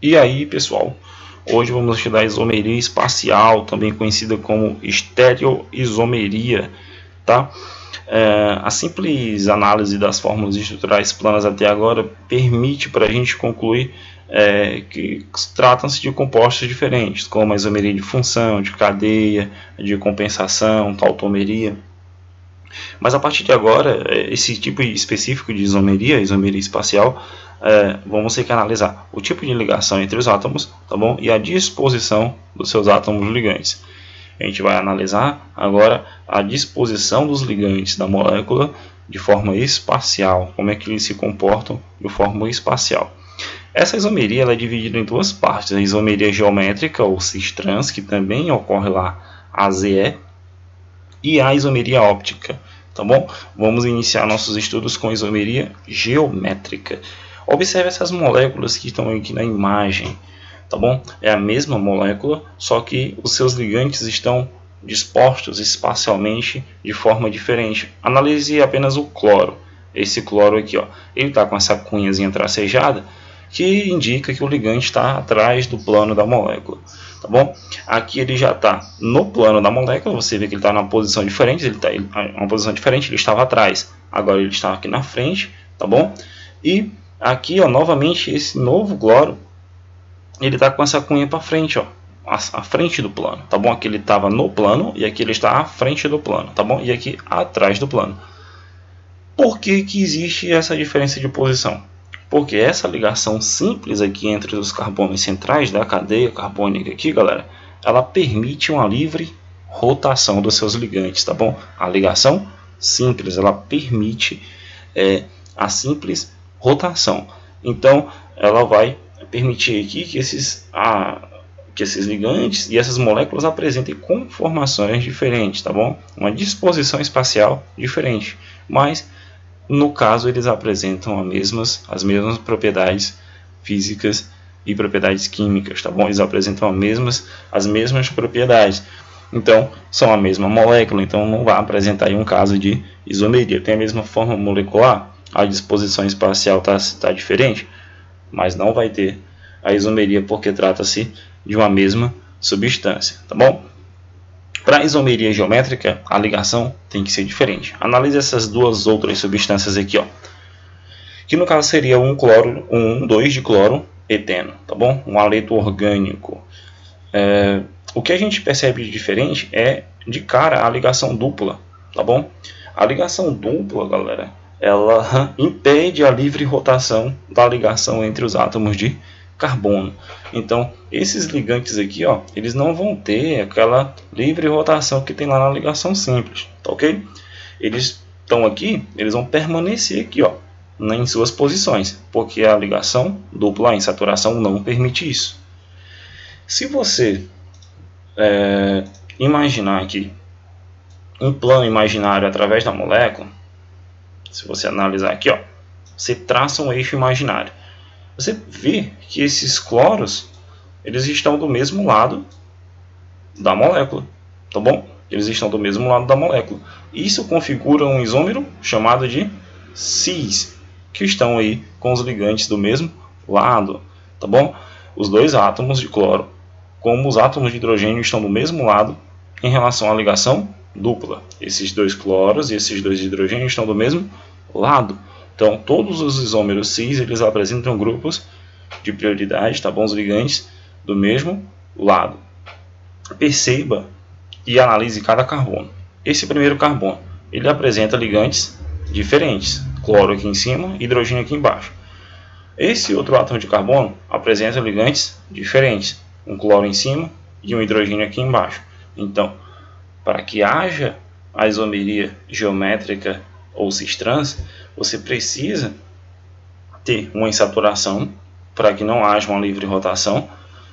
E aí, pessoal, hoje vamos estudar a isomeria espacial, também conhecida como estereoisomeria, tá? A simples análise das fórmulas estruturais planas até agora permite para a gente concluir que tratam-se de compostos diferentes, como a isomeria de função, de cadeia, de compensação, tautomeria. Mas a partir de agora, esse tipo específico de isomeria espacial, vamos ter que analisar o tipo de ligação entre os átomos, tá bom? E a disposição dos seus átomos ligantes. A gente vai analisar agora a disposição dos ligantes da molécula de forma espacial, como é que eles se comportam de forma espacial. Essa isomeria ela é dividida em duas partes, a isomeria geométrica, ou cis-trans, que também ocorre lá, AZE, e a isomeria óptica, tá bom? Vamos iniciar nossos estudos com isomeria geométrica. Observe essas moléculas que estão aqui na imagem, tá bom? É a mesma molécula, só que os seus ligantes estão dispostos espacialmente de forma diferente. Analise apenas o cloro. Esse cloro aqui, ó, ele está com essa cunhazinha tracejada, que indica que o ligante está atrás do plano da molécula, tá bom? Aqui ele já está no plano da molécula, você vê que ele está numa posição diferente, ele estava atrás, agora ele está aqui na frente, tá bom? E aqui, ó, novamente, esse novo cloro, ele está com essa cunha para frente, ó, à frente do plano, tá bom? Aqui ele estava no plano e aqui ele está à frente do plano, tá bom? E aqui atrás do plano. Por que que existe essa diferença de posição? Porque essa ligação simples aqui entre os carbonos centrais da cadeia carbônica aqui, galera, ela permite uma livre rotação dos seus ligantes, tá bom? A ligação simples, ela permite a simples rotação. Então, ela vai permitir aqui que esses ligantes e essas moléculas apresentem conformações diferentes, tá bom? Uma disposição espacial diferente, mas no caso, eles apresentam as mesmas propriedades físicas e propriedades químicas, tá bom? Eles apresentam as mesmas propriedades. Então, são a mesma molécula, então não vai apresentar aí um caso de isomeria. Tem a mesma forma molecular, a disposição espacial está diferente, mas não vai ter a isomeria porque trata-se de uma mesma substância, tá bom? Para a isomeria geométrica, a ligação tem que ser diferente. Analise essas duas outras substâncias aqui, ó, que no caso seria um 2 de cloro eteno, tá bom? Um haleto orgânico. O que a gente percebe de diferente é de cara a ligação dupla, tá bom? A ligação dupla, galera, ela impede a livre rotação da ligação entre os átomos de carbono. Então, esses ligantes aqui, ó, eles não vão ter aquela livre rotação que tem lá na ligação simples, tá ok? Eles estão aqui, eles vão permanecer aqui, ó, em suas posições, porque a ligação dupla em saturação não permite isso. Se você imaginar aqui um plano imaginário através da molécula, se você analisar aqui, ó, você traça um eixo imaginário. Você vê que esses cloros, eles estão do mesmo lado da molécula, tá bom? Eles estão do mesmo lado da molécula. Isso configura um isômero chamado de cis, que estão aí com os ligantes do mesmo lado, tá bom? Os dois átomos de cloro, como os átomos de hidrogênio, estão do mesmo lado em relação à ligação dupla. Esses dois cloros e esses dois hidrogênios estão do mesmo lado. Então, todos os isômeros cis, eles apresentam grupos de prioridade, tá bom? Os ligantes do mesmo lado. Perceba e analise cada carbono. Esse primeiro carbono, ele apresenta ligantes diferentes. Cloro aqui em cima, hidrogênio aqui embaixo. Esse outro átomo de carbono apresenta ligantes diferentes. Um cloro em cima e um hidrogênio aqui embaixo. Então, para que haja a isomeria geométrica ou cis-trans, você precisa ter uma insaturação para que não haja uma livre rotação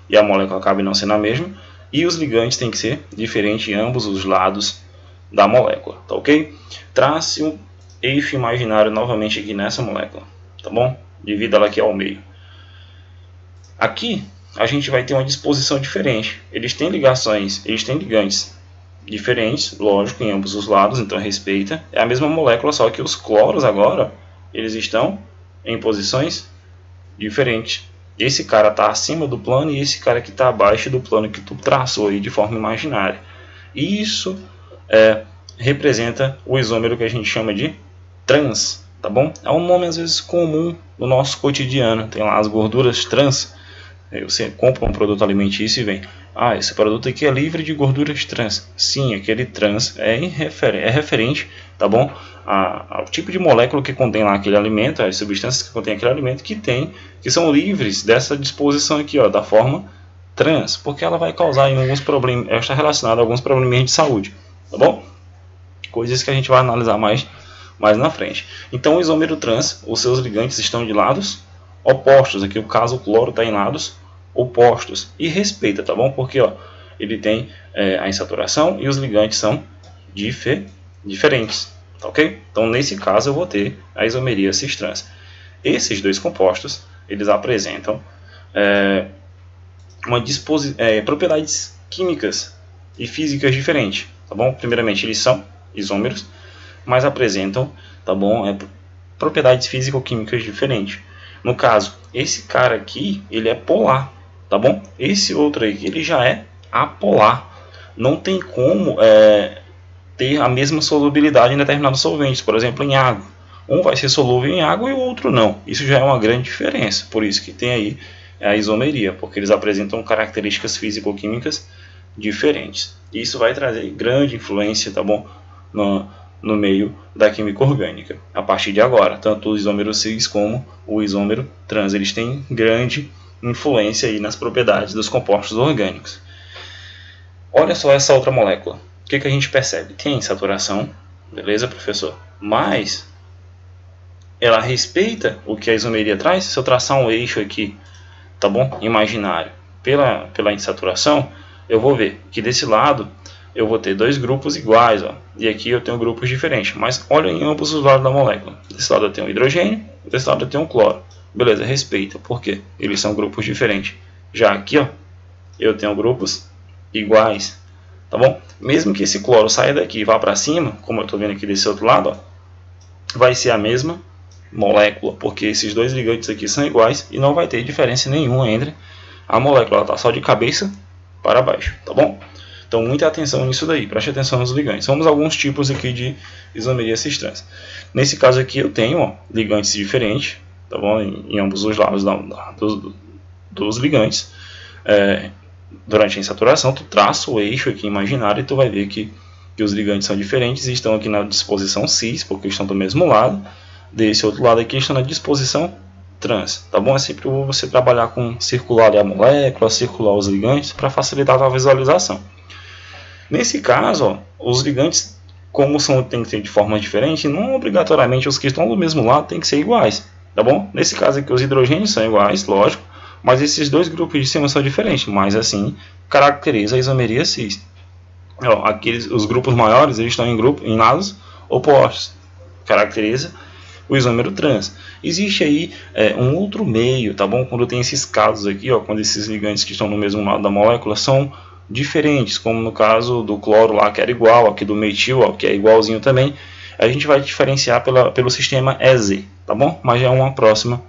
e a molécula acabe não sendo a mesma, e os ligantes têm que ser diferentes em ambos os lados da molécula, tá ok? Trace um eixo imaginário novamente aqui nessa molécula, tá bom? Divida ela aqui ao meio. Aqui a gente vai ter uma disposição diferente. Eles têm ligantes diferentes, lógico, em ambos os lados, então respeita. É a mesma molécula, só que os cloros agora, eles estão em posições diferentes esse cara está acima do plano e esse cara aqui está abaixo do plano que tu traçou aí de forma imaginária. E isso representa o isômero que a gente chama de trans, tá bom? É um nome às vezes comum no nosso cotidiano. Tem lá as gorduras trans. Você compra um produto alimentício e vem: ah, esse produto aqui é livre de gorduras trans. Sim, aquele trans é referente, tá bom, ao tipo de molécula que contém lá aquele alimento, as substâncias que contém aquele alimento que são livres dessa disposição aqui, ó, da forma trans, porque ela vai causar alguns problemas, está relacionada a alguns probleminhas de saúde, tá bom? Coisas que a gente vai analisar mais na frente. Então, o isômero trans, os seus ligantes estão de lados opostos. Aqui o caso o cloro está em lados opostos. E respeita, tá bom? Porque ó, ele tem a insaturação e os ligantes são diferentes, tá ok? Então nesse caso eu vou ter a isomeria cis-trans. Esses dois compostos, eles apresentam propriedades químicas e físicas diferentes, tá bom? Primeiramente eles são isômeros, mas apresentam, tá bom, propriedades físico-químicas diferentes. No caso, esse cara aqui, ele é polar, tá bom? Esse outro aqui, ele já é apolar. Não tem como ter a mesma solubilidade em determinados solventes, por exemplo, em água. Um vai ser solúvel em água e o outro não. Isso já é uma grande diferença. Por isso que tem aí a isomeria, porque eles apresentam características físico-químicas diferentes. Isso vai trazer grande influência, tá bom, no meio da química orgânica. A partir de agora, tanto o isômero cis como o isômero trans, eles têm grande influência aí nas propriedades dos compostos orgânicos. Olha só essa outra molécula. O que a gente percebe? Tem saturação, beleza, professor? Mas ela respeita o que a isomeria traz. Se eu traçar um eixo aqui, tá bom, imaginário, pela insaturação, eu vou ver que desse lado eu vou ter dois grupos iguais, ó, e aqui eu tenho grupos diferentes, mas olha em ambos os lados da molécula. Desse lado eu tenho hidrogênio, desse lado eu tenho cloro. Beleza, respeita, por quê? Eles são grupos diferentes. Já aqui, ó, eu tenho grupos iguais, tá bom? Mesmo que esse cloro saia daqui e vá para cima, como eu estou vendo aqui desse outro lado, ó, vai ser a mesma molécula, porque esses dois ligantes aqui são iguais e não vai ter diferença nenhuma entre a molécula. Ela está só de cabeça para baixo, tá bom? Então, muita atenção nisso daí, preste atenção nos ligantes. Vamos a alguns tipos aqui de isomeria cis-trans. Nesse caso aqui eu tenho, ó, ligantes diferentes, tá bom? Em ambos os lados dos ligantes. Durante a insaturação, tu traça o eixo aqui imaginário e tu vai ver que os ligantes são diferentes e estão aqui na disposição cis, porque estão do mesmo lado. Desse outro lado aqui estão na disposição trans, tá bom? É sempre você trabalhar com circular a molécula, circular os ligantes para facilitar a visualização. Nesse caso, ó, os ligantes, como tem que ser de forma diferente, não obrigatoriamente os que estão do mesmo lado têm que ser iguais, tá bom? Nesse caso aqui os hidrogênios são iguais, lógico, mas esses dois grupos de cima são diferentes, mas assim caracteriza a isomeria cis. Ó, os grupos maiores eles estão em lados opostos, caracteriza o isômero trans. Existe aí um outro meio, tá bom? Quando tem esses casos aqui, ó, quando esses ligantes que estão no mesmo lado da molécula são diferentes, como no caso do cloro lá, que era igual, aqui do metil, ó, que é igualzinho também, a gente vai diferenciar pelo sistema EZ, tá bom? Mas já é uma próxima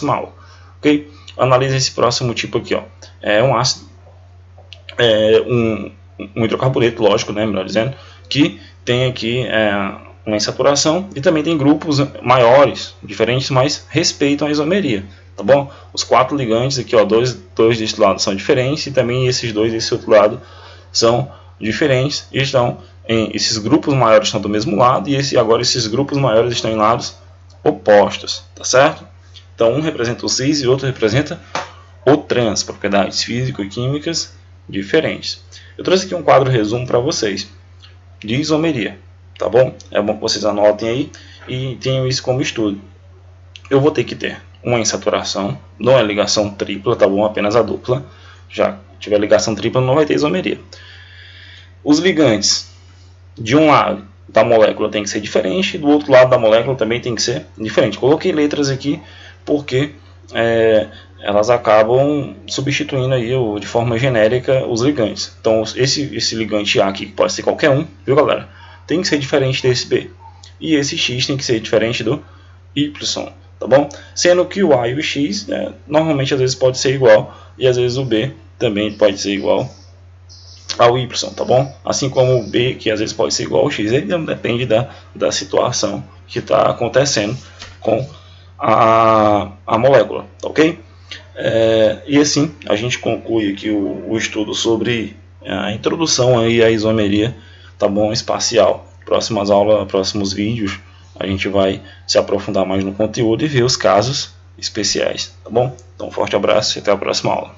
aula, ok? Analisa esse próximo tipo aqui, ó. É um ácido, um hidrocarbureto, lógico, né, melhor dizendo, que tem aqui uma insaturação e também tem grupos maiores, diferentes, mas respeitam a isomeria, tá bom? Os 4 ligantes aqui, ó, dois desse lado são diferentes e também esses dois desse outro lado são diferentes e esses grupos maiores estão do mesmo lado e agora esses grupos maiores estão em lados opostos, tá certo? Então um representa o cis e o outro representa o trans, propriedades físico-químicas diferentes. Eu trouxe aqui um quadro resumo para vocês de isomeria, tá bom? É bom que vocês anotem aí e tenham isso como estudo. Eu vou ter que ter uma insaturação, não é ligação tripla, tá bom? Apenas a dupla. Já tiver ligação tripla não vai ter isomeria. Os ligantes de um lado da molécula tem que ser diferente, do outro lado da molécula também tem que ser diferente. Coloquei letras aqui porque elas acabam substituindo aí de forma genérica os ligantes. Então esse ligante A aqui, que pode ser qualquer um, viu galera? Tem que ser diferente desse B. E esse X tem que ser diferente do Y, tá bom? Sendo que o A e o X, né, normalmente às vezes pode ser igual, e às vezes o B também pode ser igual ao Y, tá bom? Assim como o B, que às vezes pode ser igual ao X, ele depende da situação que está acontecendo com a molécula, tá ok? E assim a gente conclui aqui o estudo sobre a introdução aí à isomeria, tá bom, espacial. Próximas aulas, próximos vídeos, a gente vai se aprofundar mais no conteúdo e ver os casos especiais, tá bom? Então, um forte abraço e até a próxima aula.